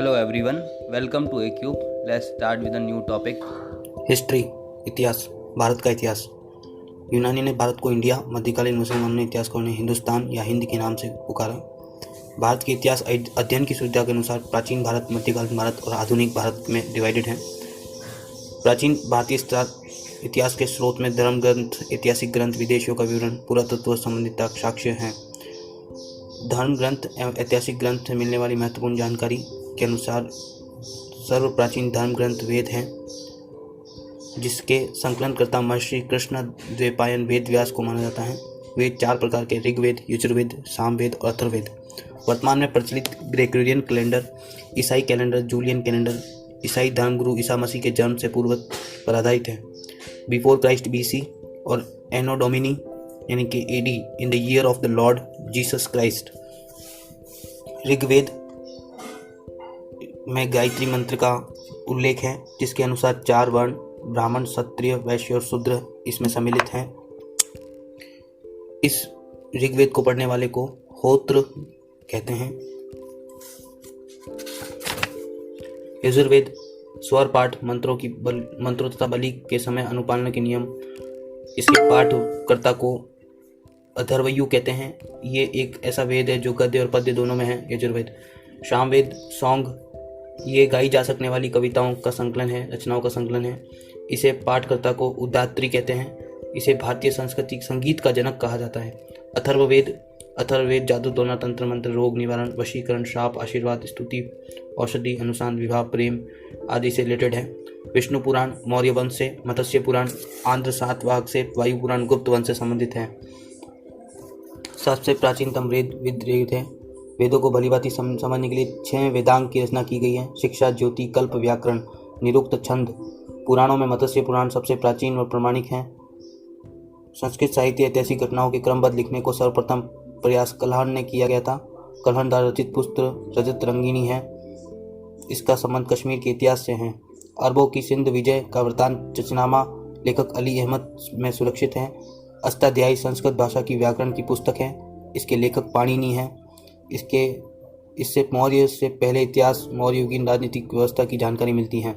Hello everyone, welcome to A Cube. Let's start with a new topic. History, इतिहास। भारत का इतिहास। यूनानी ने भारत को इंडिया, मध्यकालीन मुसलमानों ने इतिहास को उन्हें हिंदुस्तान या हिंद के नाम से पुकारा। भारत के इतिहास अध्ययन की सुविधा के अनुसार प्राचीन भारत, मध्यकालीन भारत और आधुनिक भारत में डिवाइडेड हैं। प्राचीन भारतीय इतिहास के स्रोत में धर्म ग्रंथ, ऐतिहासिक ग्रंथ, विदेशियों का विवरण, पुरातत्व संबंधित साक्ष्य हैं। धर्म ग्रंथ एवं ऐतिहासिक ग्रंथ से मिलने वाली महत्वपूर्ण जानकारी के अनुसार सर्वप्राचीन धर्म ग्रंथ वेद हैं, जिसके संकलनकर्ता महर्षि कृष्ण द्वैपायन वेद व्यास को माना जाता है। वेद 4 प्रकार के ऋग्वेद, यजुर्वेद, सामवेद और अथर्ववेद। वर्तमान में प्रचलित ग्रेगोरियन कैलेंडर, ईसाई कैलेंडर, जूलियन कैलेंडर ईसाई धर्मगुरु ईसा मसीह के जन्म से पूर्व पर आधारित है। बिफोर क्राइस्ट BC और एनो डोमिनी यानी कि AD in the year of the Lord Jesus Christ. Rigveda में गायत्री मंत्र का उल्लेख है, जिसके अनुसार 4 वर्ण ब्राह्मण, क्षत्रिय, वैश्य और शूद्र इसमें सम्मिलित हैं। इस ऋग्वेद को पढ़ने वाले को होत्र कहते हैं। यजुर्वेद स्वर पाठ, मंत्रों तथा बलि के समय अनुपालन के नियम, इसके पाठकर्ता को अथर्वयु कहते हैं। ये एक ऐसा वेद है जो गद्य और पद्य दोनों में है। यजुर्वेद। सामवेद सॉन्ग, ये गाई जा सकने वाली कविताओं का संकलन है, रचनाओं का संकलन है। इसे पाठकर्ता को उदात्री कहते हैं। इसे भारतीय सांस्कृतिक संगीत का जनक कहा जाता है। अथर्ववेद जादू, टोना, तंत्र मंत्र, रोग निवारण, वशीकरण, शाप, आशीर्वाद, स्तुति, औषधि, अनुसान, विवाह, प्रेम आदि से रिलेटेड है। विष्णु पुराण मौर्य वंश से, मत्स्य पुराण आंध्र सातवाहन से, वायु पुराण गुप्त वंश से संबंधित है। सबसे प्राचीनतम वेद है। वेदों को भलीभांति समझने के लिए 6 वेदांग की रचना की गई है। शिक्षा, ज्योति, कल्प, व्याकरण, निरुक्त, छंद। पुराणों में मत्स्य पुराण सबसे प्राचीन और प्रमाणिक है। संस्कृत साहित्य ऐतिहासिक घटनाओं के क्रमबद्ध लिखने को सर्वप्रथम प्रयास कल्हण ने किया गया था। कल्हण द्वारा रचित पुस्तक रजत रंगिनी है। इसका संबंध कश्मीर के इतिहास से है। अरबों की सिंध विजय का वृत्तांत चचनामा लेखक अली अहमद में सुरक्षित है। अष्टाध्यायी संस्कृत भाषा की व्याकरण की पुस्तक है। इसके लेखक पाणिनि हैं। इससे मौर्य से पहले इतिहास, मौर्य युगीन राजनीतिक व्यवस्था की जानकारी मिलती है।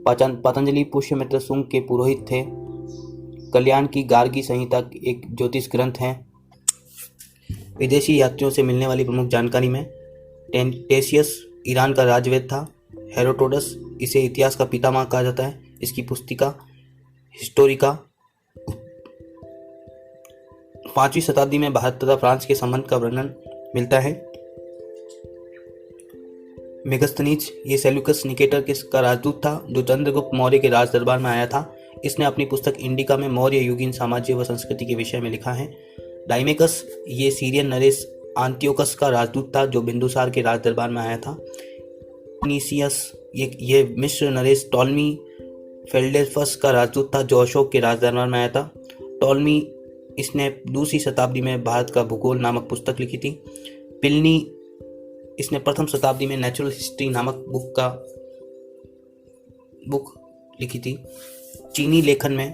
पतंजलि पुष्यमित्र शुंग के पुरोहित थे। कल्याण की गार्गी संहिता एक ज्योतिष ग्रंथ है। विदेशी यात्रियों से मिलने वाली प्रमुख जानकारी में टेसियस ईरान का राजवैद्य था। हेरोडोटस, इसे इतिहास का पितामह कहा जाता है। इसकी पुस्तिका हिस्टोरिका 5वीं शताब्दी में भारत तथा फ्रांस के संबंध का वर्णन मिलता है। मेगस्थनीज, ये सेल्यूकस निकेटर का राजदूत था जो चंद्रगुप्त मौर्य के राज दरबार में आया था। इसने अपनी पुस्तक इंडिका में मौर्य युगीन साम्राज्य व संस्कृति के विषय में लिखा है। डाइमेकस, ये सीरियन नरेश आंतियोकस का राजदूत था जो बिंदुसार के राज दरबार में आया था। निसियस, ये मिस्र नरेश टॉलमी फेल्डेफस का राजदूत था जो अशोक के राज दरबार में आया था। टॉलमी, इसने 2वीं शताब्दी में भारत का भूगोल नामक पुस्तक लिखी थी। पिलनी, इसने प्रथम शताब्दी में नेचुरल हिस्ट्री नामक बुक लिखी थी। चीनी लेखन में,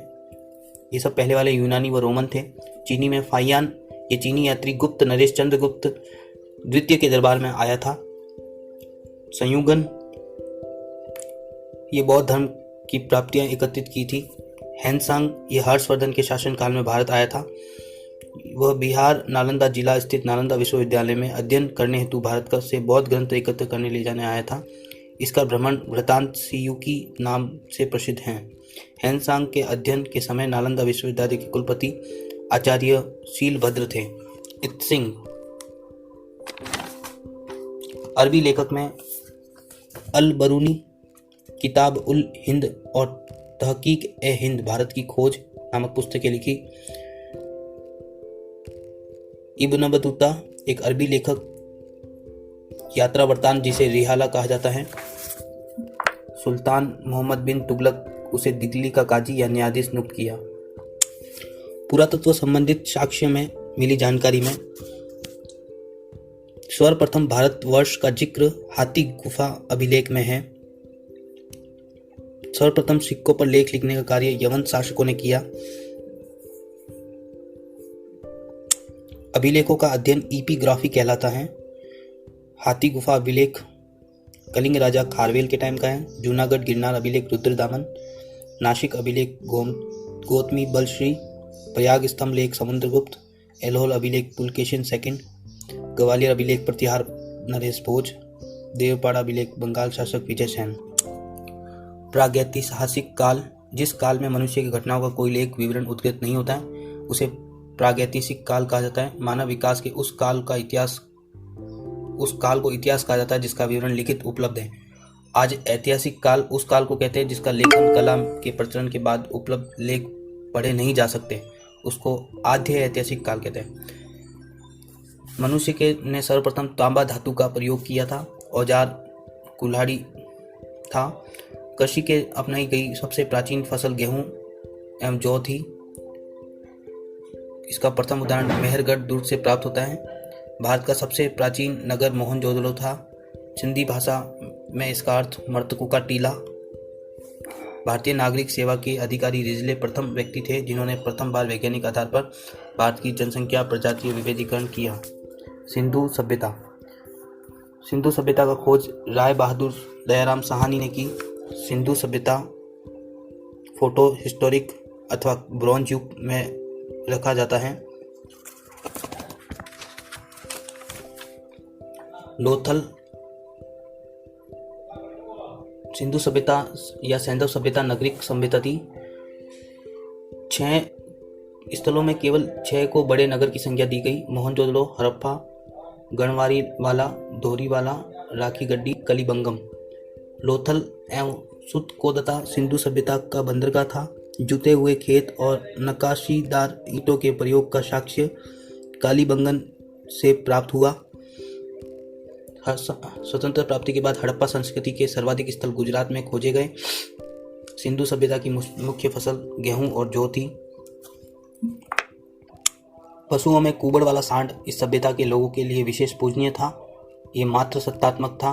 ये सब पहले वाले यूनानी व रोमन थे। चीनी में फाइयान, ये चीनी यात्री गुप्त नरेश चंद्रगुप्त द्वितीय के दरबार में आया था। संयुगन, ये बौद्ध धर्म की प्राप्तियां एकत्रित की थी। हैंसांग, ये हर्षवर्धन के शासनकाल में भारत आया था। वह बिहार नालंदा जिला स्थित नालंदा विश्वविद्यालय में अध्ययन करने हेतु भारत से बौद्ध ग्रंथ एकत्र करने ले जाने आया था। इसका भ्रमण वृत्तांत सियुकी नाम से प्रसिद्ध है। हैंसांग के अध्ययन के समय नालंदा विश्वविद्यालय के कुलपति आचार्य शीलभद्र थे। इत्सिंग, अरबी लेखक में अल बरूनी, किताब उल हिंद और तहकीक ए हिंद, भारत की खोज नामक पुस्तकें लिखी। इब्न बतूता, एक अरबी लेखक, यात्रा वृत्तांत जिसे रिहाला कहा जाता है। सुल्तान मोहम्मद बिन तुगलक उसे दिल्ली का काजी या न्यायाधीश नियुक्त किया। पुरातत्व संबंधित साक्ष्य में मिली जानकारी में सर्वप्रथम भारतवर्ष का जिक्र हाथी गुफा अभिलेख में है। सर्वप्रथम सिक्कों पर लेख लिखने का कार्य यवन शासकों ने किया। अभिलेखों का अध्ययन एपिग्राफी कहलाता है। हाथी गुफा अभिलेख कलिंग राजा खारवेल के टाइम का है। जूनागढ़ गिरनार अभिलेख रुद्रदामन, नासिक अभिलेख गौतमी बलश्री, प्रयाग स्तंभ लेख समुद्रगुप्त, एल्होल अभिलेख पुलकेशिन सेकंड, ग्वालियर अभिलेख प्रतिहार नरेश भोज, देवपाड़ा अभिलेख बंगाल शासक विजय सेन। प्रागैतिहासिक काल, जिस काल में मनुष्य की घटनाओं का कोई लेख विवरण उद्धृत नहीं होता है उसे प्रागैतिहासिक काल कहा जाता है। मानव विकास के उस काल को इतिहास कहा जाता है जिसका विवरण लिखित उपलब्ध है। आज ऐतिहासिक काल उस काल को कहते हैं जिसका लेखन कला के प्रचलन के बाद उपलब्ध लेख पढ़े नहीं जा सकते, उसको आद्य ऐतिहासिक काल कहते हैं। मनुष्य ने सर्वप्रथम तांबा धातु का प्रयोग किया था। औजार कुल्हाड़ी था। कृषि के अपनाई गई सबसे प्राचीन फसल गेहूं एवं जौ थी। इसका प्रथम उदाहरण मेहरगढ़ दुर्ग से प्राप्त होता है। भारत का सबसे प्राचीन नगर मोहनजोदड़ो था। सिंधी भाषा में इसका अर्थ मृतकों का टीला। भारतीय नागरिक सेवा के अधिकारी रिजले प्रथम व्यक्ति थे जिन्होंने प्रथम बार वैज्ञानिक आधार पर भारत की जनसंख्या प्रजातीय विभेदीकरण किया। सिंधु सभ्यता का खोज राय बहादुर दयाराम साहनी ने की। सिंधु सभ्यता फोटो हिस्टोरिक अथवा ब्रॉन्ज युग में रखा जाता है। लोथल सिंधु सभ्यता या सैंधव सभ्यता नागरिक सभ्यता थी। 6 स्थलों में केवल 6 को बड़े नगर की संज्ञा दी गई। मोहनजोदड़ो, हड़प्पा, गणवारी वाला, दोहरी वाला, राखी गड्डी, कलिबंगम। लोथल एवं सुतकोदता सिंधु सभ्यता का बंदरगाह था। जुते हुए खेत और नक्काशीदार ईंटों के प्रयोग का साक्ष्य कालीबंगन से प्राप्त हुआ। स्वतंत्र प्राप्ति के बाद हड़प्पा संस्कृति के सर्वाधिक स्थल गुजरात में खोजे गए। सिंधु सभ्यता की मुख्य फसल गेहूं और जौ थी। पशुओं में कुबड़ वाला सांड इस सभ्यता के लोगों के लिए विशेष पूजनीय था। ये मात्र सत्तात्मक था।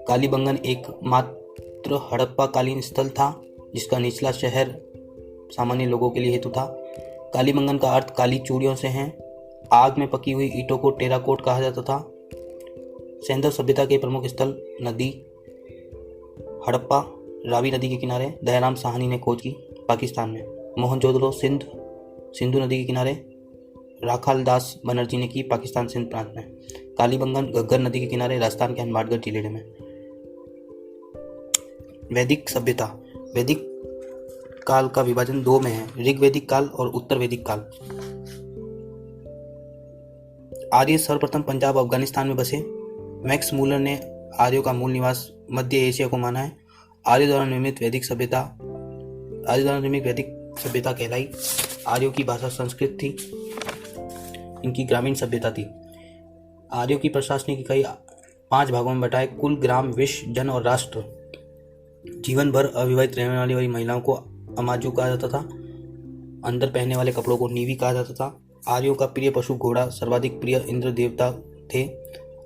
कालीबंगन एक मात्र हड़प्पा कालीन स्थल था जिसका निचला शहर सामान्य लोगों के लिए हेतु था। कालीबंगन का अर्थ काली चूड़ियों से है। आग में पकी हुई ईंटों को टेराकोट कहा जाता था। सैंधव सभ्यता के प्रमुख स्थल नदी हड़प्पा, रावी नदी के किनारे दयाराम साहनी ने खोज की। पाकिस्तान में मोहनजोदड़ो सिंधु नदी के किनारे राखाल दास बनर्जी ने की। पाकिस्तान सिंध प्रांत में कालीबंगन घग्गर नदी के किनारे राजस्थान के हनुमानगढ़ जिले में। वैदिक सभ्यता। वैदिक काल का विभाजन 2 में है, ऋग्वैदिक काल और उत्तर वैदिक काल। आर्य सर्वप्रथम पंजाब अफगानिस्तान में बसे। मैक्स मूलर ने आर्यों का मूल निवास मध्य एशिया को माना है। आर्य द्वारा निर्मित वैदिक सभ्यता कहलाई। आर्यों की भाषा संस्कृत थी। इनकी ग्रामीण सभ्यता थी। आर्यों की प्रशासनिक इकाई 5 भागों में बटाए कुल, ग्राम, विश्व, जन और राष्ट्र। जीवन भर अविवाहित रहने वाली महिलाओं को अमाजू कहा जाता था। अंदर पहनने वाले कपड़ों को नीवी कहा जाता था। आर्यों का प्रिय पशु घोड़ा, सर्वाधिक प्रिय इंद्र देवता थे।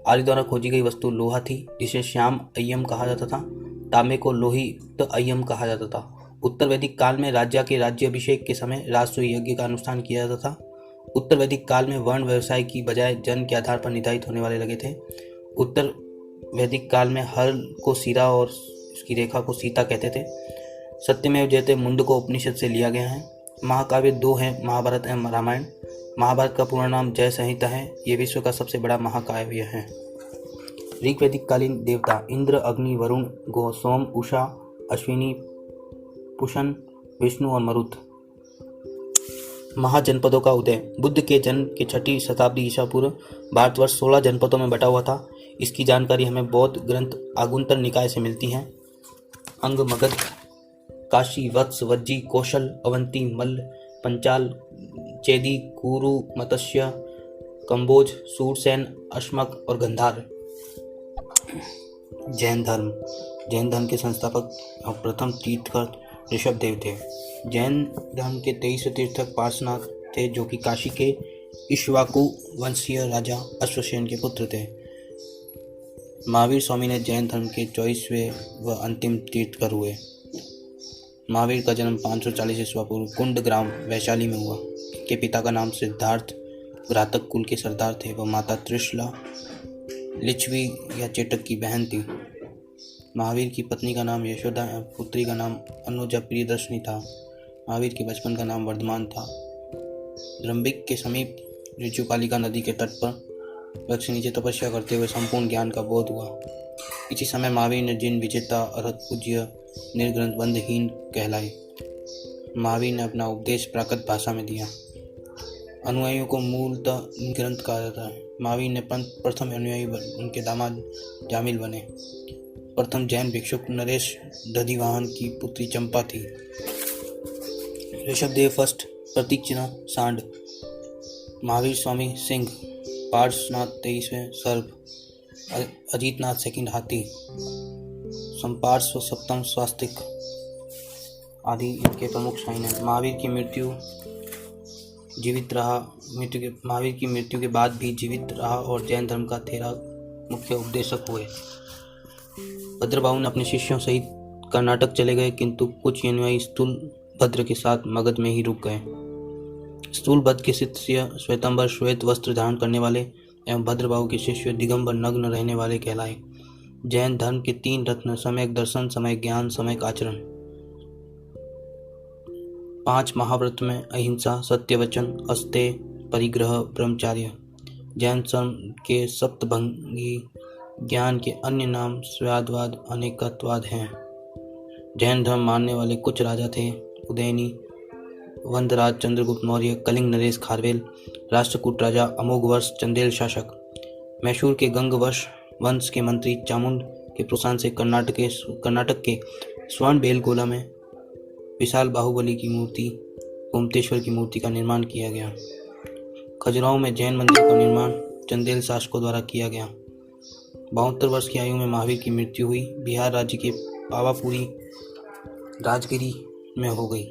आर्य द्वारा खोजी गई वस्तु लोहा थी जिसे श्याम अय्यम कहा जाता था। तांबे को लोहित अय्यम कहा जाता था। उत्तर वैदिक काल में राजा के राज्याभिषेक के समय राजसूय यज्ञ का अनुष्ठान किया जाता था। उत्तर वैदिक काल में वर्ण व्यवसाय की बजाय जन के आधार पर निर्धारित होने वाले लगे थे। उत्तर वैदिक काल में हल को सीरा और उसकी रेखा को सीता कहते थे। सत्यमेव जयते मुंडको उपनिषद से लिया गया है। महाकाव्य 2 हैं, महाभारत एवं रामायण। महाभारत का पूर्ण नाम जय संहिता है। ये विश्व का सबसे बड़ा महाकाव्य है। ऋग्वैदिक कालीन देवता इंद्र, अग्नि, वरुण, गो, सोम, उषा, अश्विनी, पुषण, विष्णु और मरुत। महाजनपदों का उदय। बुद्ध के जन्म के 6वीं शताब्दी ईसा पूर्व भारतवर्ष 16 जनपदों में बटा हुआ था। इसकी जानकारी हमें बौद्ध ग्रंथ आगुंतर निकाय से मिलती है। अंग, मगध, काशी, वत्स, वज्जी, कौशल, अवंती, मल्ल, पंचाल, चेदी, कुरु, मत्स्य, कंबोज, सूरसेन, अश्मक और गंधार। जैन धर्म के संस्थापक और प्रथम तीर्थकर ऋषभदेव थे। जैन धर्म के 23 तीर्थक पार्श्वनाथ थे जो कि काशी के इक्ष्वाकु वंशीय राजा अश्वसेन के पुत्र थे। महावीर स्वामी ने जैन धर्म के 24वें व अंतिम तीर्थकर हुए। महावीर का जन्म 540 ईस्वी पूर्व कुंड ग्राम वैशाली में हुआ। के पिता का नाम सिद्धार्थ घातक कुल के सरदार थे व माता त्रिशला लिच्छवी या चेटक की बहन थी। महावीर की पत्नी का नाम यशोदा, पुत्री का नाम अनुजा प्रियदर्शनी था। महावीर के बचपन का नाम वर्धमान था। द्रंबिक के समीप ऋजुपालिका नदी के तट पर वृक्ष नीचे तपस्या करते हुए संपूर्ण ज्ञान का बोध हुआ। इसी समय महावीर ने जिन विजेता अरहत पूज्य निर्ग्रंथ बंधहीन कहलाए। महावीर ने अपना उपदेश प्राकृत भाषा में दिया। अनुयायियों को मूलतः ग्रंथ कहा जाता है। महावीर ने प्रथम अनुयायी उनके दामाद जामिल बने। प्रथम जैन भिक्षुक नरेश दधिवाहन की पुत्री चंपा थी। ऋषभदेव फर्स्ट, प्रतीक चिन्ह सांड, महावीर स्वामी सिंह, पार्श्वनाथ 23वें सर्प, अजीतनाथ सेकंड हाथी, संपार्श्व सप्तम स्वास्तिक आदि इनके प्रमुख साइन हैं। महावीर की मृत्यु के बाद भी जीवित रहा और जैन धर्म का 13 मुख्य उपदेशक हुए। भद्रबाहु ने अपने शिष्यों सहित कर्नाटक चले गए, किंतु कुछ अनुयायी स्थूलभद्र के साथ मगध में ही रुक गए। स्थूलभद्र के शिष्य श्वेतंबर श्वेत वस्त्र धारण करने वाले एवं भद्रबाहु के शिष्य दिगंबर नग्न रहने वाले कहलाए। जैन धर्म के 3 रत्न सम्यक दर्शन, सम्यक ज्ञान, सम्यक आचरण। 5 महाव्रत में अहिंसा, सत्यवचन, अस्तेय, परिग्रह, ब्रह्मचार्य। जैन धर्म के सप्तभंगी ज्ञान के अन्य नाम स्व्यादवाद, अनेकत्वाद हैं। जैन धर्म मानने वाले कुछ राजा थे: उदयनी, वंदराज चंद्रगुप्त मौर्य, कलिंग नरेश खारवेल, राष्ट्रकूट राजा अमोघवर्ष, चंदेल शासक, मैसूर के गंगवश वंश के मंत्री चामुंड के प्रोत्साहन से कर्नाटक के स्वर्ण बेलगोला में विशाल बाहुबली की मूर्ति, गोमतेश्वर की मूर्ति का निर्माण किया गया। खजुराहो में जैन मंदिर का निर्माण चंदेल शासकों द्वारा किया गया। 72 वर्ष की आयु में महावीर की मृत्यु हुई। बिहार राज्य के पावापुरी राजगिरी में हो गई।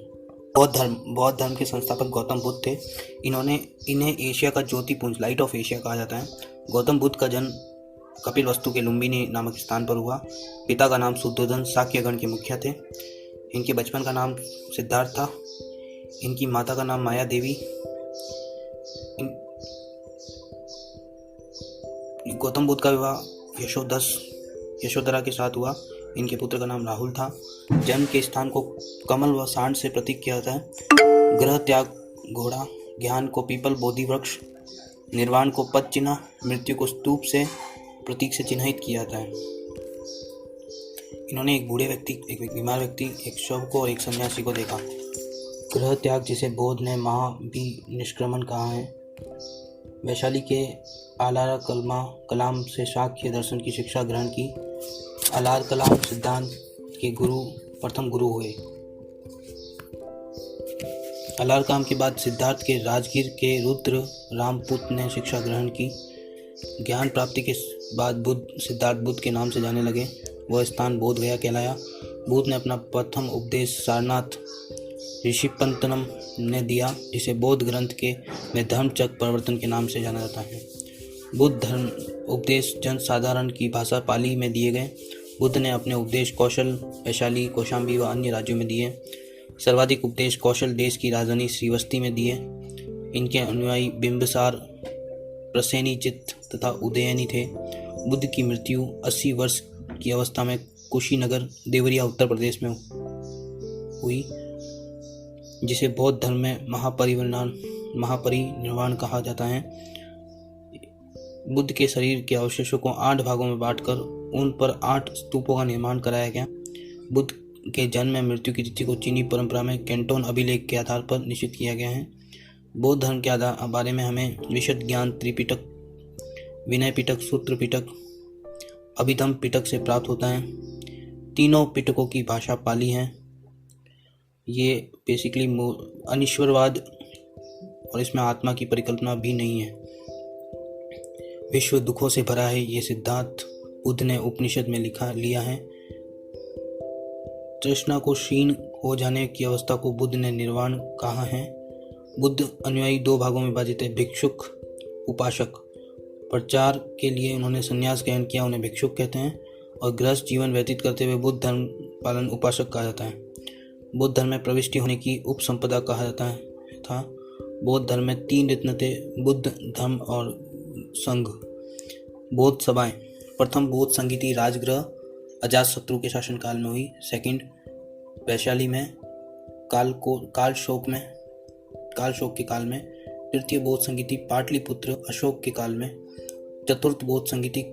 बौद्ध धर्म के संस्थापक गौतम बुद्ध थे। इन्हें एशिया का ज्योतिपुंज, लाइट ऑफ एशिया कहा जाता है। गौतम बुद्ध का जन्म कपिलवस्तु के लुम्बिनी नामक स्थान पर हुआ। पिता का नाम शुद्धोधन शाक्यगण के मुखिया थे। इनके बचपन का नाम सिद्धार्थ था। इनकी माता का नाम माया देवी। गौतम बुद्ध का विवाह यशोधरा के साथ हुआ। इनके पुत्र का नाम राहुल था। जन्म के स्थान को कमल व सांड से प्रतीक किया जाता है। ग्रह त्याग घोड़ा, ज्ञान को पीपल बोधि वृक्ष, निर्वाण को पद चिन्ह, मृत्यु को स्तूप से प्रतीक से चिन्हित किया जाता है। इन्होंने एक बूढ़े व्यक्ति, एक बीमार व्यक्ति, एक शव को और एक सन्यासी को देखा। ग्रह त्याग, जिसे बौद्ध ने महाभिनिष्क्रमण कहा है। वैशाली के आलार कलाम से शाक्य दर्शन की शिक्षा ग्रहण की। आलार कलाम सिद्धांत के प्रथम गुरु हुए। आलार कलाम के बाद सिद्धार्थ के राजगीर के रुद्र रामपुत ने शिक्षा ग्रहण की। ज्ञान प्राप्ति के बाद सिद्धार्थ बुद्ध के नाम से जाने लगे। वह स्थान बोध गया कहलाया। बुद्ध ने अपना प्रथम उपदेश सारनाथ ऋषिपंतनम ने दिया, जिसे बौद्ध ग्रंथ में धर्मचक्र प्रवर्तन के नाम से जाना जाता है। बुद्ध धर्म उपदेश जन साधारण की भाषा पाली में दिए गए। बुद्ध ने अपने उपदेश कौशल, वैशाली, कौशाम्बी व अन्य राज्यों में दिए। सर्वाधिक उपदेश कौशल देश की राजधानी श्रीवस्ती में दिए। इनके अनुयायी बिंबिसार, प्रसेनीचित तथा उदयनी थे। बुद्ध की मृत्यु 80 वर्ष की अवस्था में कुशीनगर, देवरिया, उत्तर प्रदेश में हुई, जिसे बौद्ध धर्म में महापरिनिर्वाण कहा जाता है। बुद्ध के शरीर के अवशेषों को 8 भागों में बांटकर उन पर 8 स्तूपों का निर्माण कराया गया। बुद्ध के जन्म में मृत्यु की तिथि को चीनी परंपरा में कैंटोन अभिलेख के आधार पर निश्चित किया गया है। बौद्ध धर्म के बारे में हमें विशद ज्ञान त्रिपिटक, विनय पिटक, सूत्र पिटक, अभिधम पिटक से प्राप्त होता है। तीनों पिटकों की भाषा पाली है। ये बेसिकली अनिश्वरवाद और इसमें आत्मा की परिकल्पना भी नहीं है। विश्व दुखों से भरा है, ये सिद्धांत बुद्ध ने उपनिषद में लिया है। तृष्णा को क्षीण हो जाने की अवस्था को बुद्ध ने निर्वाण कहा है। बुद्ध अनुयायी 2 भागों में विभाजित है: भिक्षुक, उपासक। प्रचार के लिए उन्होंने संन्यास ग्रहण किया, उन्हें भिक्षुक कहते हैं, और गृहस्थ जीवन व्यतीत करते हुए बुद्ध धर्म पालन उपासक कहा जाता है। बुद्ध धर्म में प्रविष्टि होने की उपसंपदा कहा जाता था। बौद्ध धर्म में 3 रत्न थे: बुद्ध, धर्म और संघ। बौद्ध सभाएं: प्रथम बौद्ध संगीति राजगृह अजातशत्रु के शासनकाल में हुई। सेकंड वैशाली में काल शोक के काल में। तृतीय बौद्ध संगीति पाटलिपुत्र अशोक के काल में। चतुर्थ बौद्ध संगीति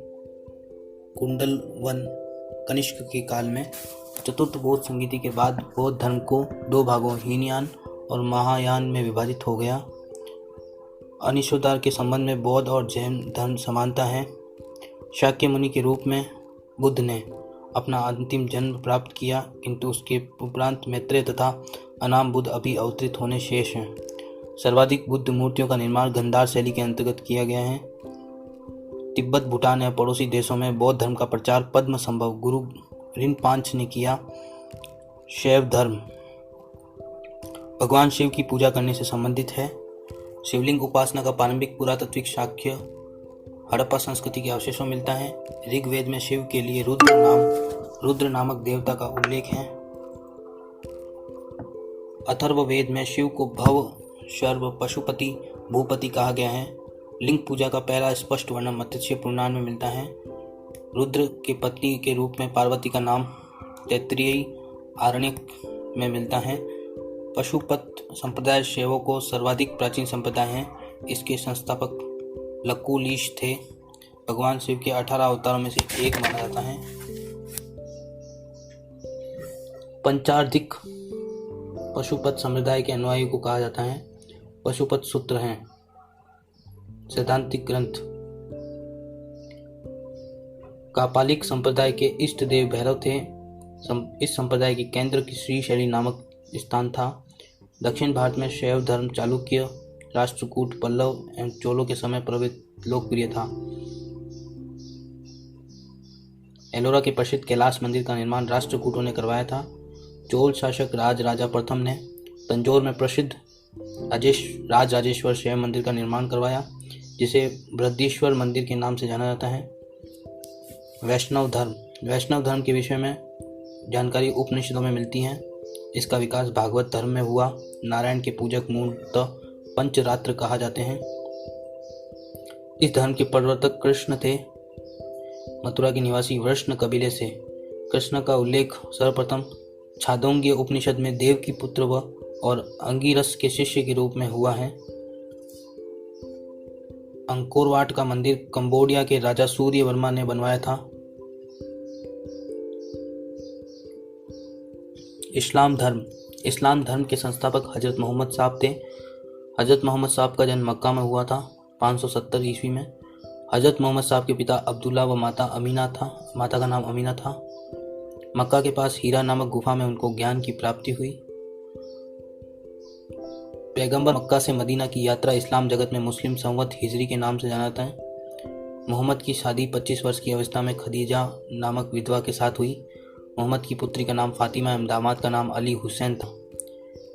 कुंडलवन कनिष्क के काल में। चतुर्थ बौद्ध संगीति के बाद बौद्ध धर्म को दो भागों हीनयान और महायान में विभाजित हो गया। अनिशोद्धार के संबंध में बौद्ध और जैन धर्म समानता है। शाक्य मुनि के रूप में बुद्ध ने अपना अंतिम जन्म प्राप्त किया, किंतु उसके उपरांत मैत्रेय तथा अनाम बुद्ध अभी अवतरित होने शेष हैं। सर्वाधिक बुद्ध मूर्तियों का निर्माण गंधार शैली के अंतर्गत किया गया है। तिब्बत, भूटान या पड़ोसी देशों में बौद्ध धर्म का प्रचार पद्म संभव गुरु रिनपांच ने किया। शैव धर्म भगवान शिव की पूजा करने से संबंधित है। शिवलिंग उपासना का प्रारंभिक पुरातात्विक साक्ष्य हड़प्पा संस्कृति के अवशेषों मिलता है। ऋग्वेद में शिव के लिए रुद्र नामक देवता का उल्लेख है। अथर्ववेद में शिव को भव, शर्व, पशुपति, भूपति कहा गया है। लिंग पूजा का पहला स्पष्ट वर्णन मत्स्य पुराण में मिलता है। रुद्र के पत्नी के रूप में पार्वती का नाम तैत्तिरीय आरण्यक में मिलता है। पशुपत संप्रदाय शैवों को सर्वाधिक प्राचीन संप्रदाय है। इसके संस्थापक लकुलिश थे। भगवान शिव के 18 अवतारों में से एक माना जाता है। पंचार्धिक पशुपत संप्रदाय के अनुयायियों को कहा जाता है। पशुपत सूत्र हैं सैद्धांतिक ग्रंथ। कापालिक संप्रदाय के इष्ट देव भैरव थे। इस संप्रदाय के केंद्र की श्रीशैली नामक स्थान था। दक्षिण भारत में शैव धर्म चालुक्य, राष्ट्रकूट, पल्लव एवं चोलों के समय प्रवृत्त लोकप्रिय था। एलोरा के प्रसिद्ध कैलाश मंदिर का निर्माण राष्ट्रकूटों ने करवाया था। चोल शासक राजा प्रथम ने तंजौर में प्रसिद्ध राजेश्वर शैव मंदिर का निर्माण करवाया, जिसे बृहदीश्वर मंदिर के नाम से जाना जाता है। वैष्णव धर्म के विषय में जानकारी उपनिषदों में मिलती है। इसका विकास भागवत धर्म में हुआ। नारायण के पूजक मूलतः पंचरात्र कहा जाते हैं। इस धर्म के प्रवर्तक कृष्ण थे। मथुरा के निवासी वृष्ण कबीले से कृष्ण का उल्लेख सर्वप्रथम छांदोग्य उपनिषद में देव की पुत्र और अंगिरस के शिष्य के रूप में हुआ है। अंकोरवाट का मंदिर कंबोडिया के राजा सूर्यवर्मा ने बनवाया था। इस्लाम धर्म के संस्थापक हजरत मोहम्मद साहब थे। हजरत मोहम्मद साहब का जन्म मक्का में हुआ था 570 ईस्वी में। हजरत मोहम्मद साहब के पिता अब्दुल्ला व माता का नाम अमीना था। मक्का के पास हीरा नामक गुफा में उनको ज्ञान की प्राप्ति हुई। पैगंबर मक्का से मदीना की यात्रा इस्लाम जगत में मुस्लिम संवत हिजरी के नाम से जाना जाता है। मोहम्मद की शादी 25 वर्ष की अवस्था में खदीजा नामक विधवा के साथ हुई। मोहम्मद की पुत्री का नाम फातिमा एवं दामाद का नाम अली हुसैन था।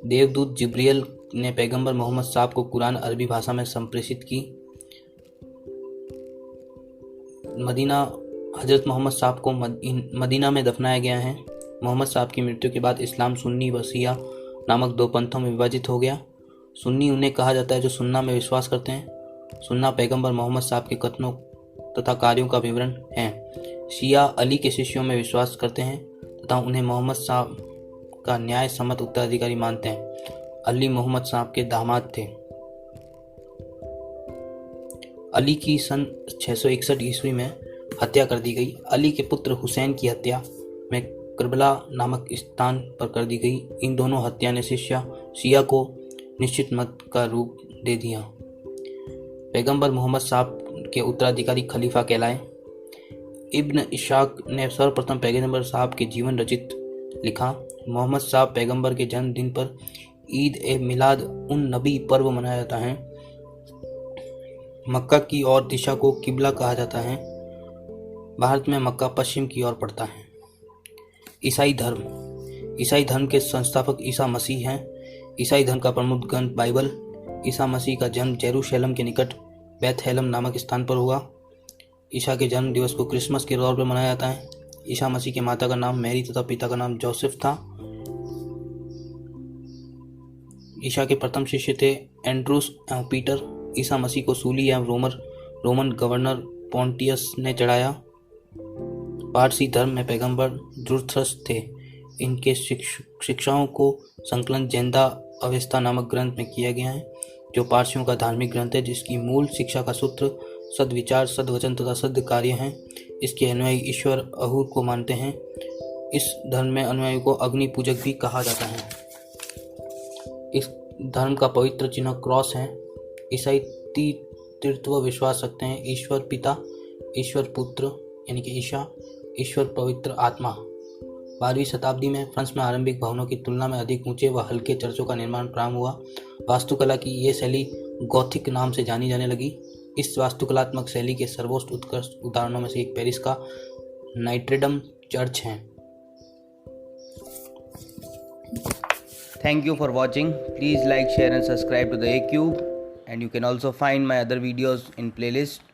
देवदूत जिब्रियल ने पैगंबर मोहम्मद साहब को कुरान अरबी भाषा में संप्रेषित की। हजरत मोहम्मद साहब को मदीना में दफनाया गया है। मोहम्मद साहब की मृत्यु के बाद इस्लाम सुन्नी व शिया नामक दो पंथों में विभाजित हो गया। सुन्नी उन्हें कहा जाता है जो सुन्ना में विश्वास करते हैं। सुन्ना पैगंबर मोहम्मद साहब के कथनों तथा कार्यों का विवरण है। शिया अली के शिष्यों में विश्वास करते हैं तथा उन्हें मोहम्मद साहब का न्याय सम्मत उत्तराधिकारी मानते हैं। अली मोहम्मद साहब के दामाद थे। अली की सन 661 ईस्वी में हत्या कर दी गई। अली के पुत्र हुसैन की हत्या में करबला नामक स्थान पर कर दी गई। इन दोनों हत्या ने शिया को निश्चित मत का रूप दे दिया। पैगंबर मोहम्मद साहब के उत्तराधिकारी खलीफा कहलाए। इब्न इशाक ने सर्वप्रथम पैगंबर साहब के जीवन रचित लिखा। मोहम्मद साहब पैगंबर के जन्मदिन पर ईद ए मिलाद उन नबी पर्व मनाया जाता है। मक्का की ओर दिशा को किबला कहा जाता है। भारत में मक्का पश्चिम की ओर पड़ता है। ईसाई धर्म के संस्थापक ईसा मसीह हैं। ईसाई धर्म का प्रमुख ग्रंथ बाइबल। ईसा मसीह का जन्म जेरूशलेम के निकट बेथलेहम नामक स्थान पर हुआ। ईसा के जन्म दिवस को क्रिसमस के तौर पर मनाया जाता है। ईसा मसीह के माता का नाम मैरी तथा पिता का नाम जोसेफ था। ईसा के प्रथम शिष्य थे एंड्रूस एवं पीटर। ईसा मसीह को सूली एवं रोमन गवर्नर पोंटियस ने चढ़ाया। पारसी धर्म में पैगंबर जुरथस थे। इनके शिक्षाओं को संकलन जैनदा अवेस्ता नामक ग्रंथ में किया गया है, जो पारसियों का धार्मिक ग्रंथ है, जिसकी मूल शिक्षा का सूत्र सद्विचार, सद्वचन तथा सद्कार्य है। इसके अनुयायी ईश्वर अहूर को मानते हैं। इस धर्म में अनुयायी को अग्नि पूजक भी कहा जाता है। इस धर्म का पवित्र चिन्ह क्रॉस है। ईसाई तीर्थत्व विश्वास रखते हैं। ईश्वर पिता, ईश्वर पुत्र यानी कि ईशा, ईश्वर पवित्र आत्मा। 12वीं शताब्दी में फ्रांस में आरंभिक भवनों की तुलना में अधिक ऊंचे व हल्के चर्चों का निर्माण प्रारंभ हुआ। वास्तुकला की ये शैली गॉथिक नाम से जानी जाने लगी। इस वास्तुकलात्मक शैली के सर्वोच्च उत्कृष्ट उदाहरणों में से एक पेरिस का नाइट्रेडम चर्च है। Thank you for watching. Please like, share and subscribe to the A Cube, and you can also find my other videos in playlist.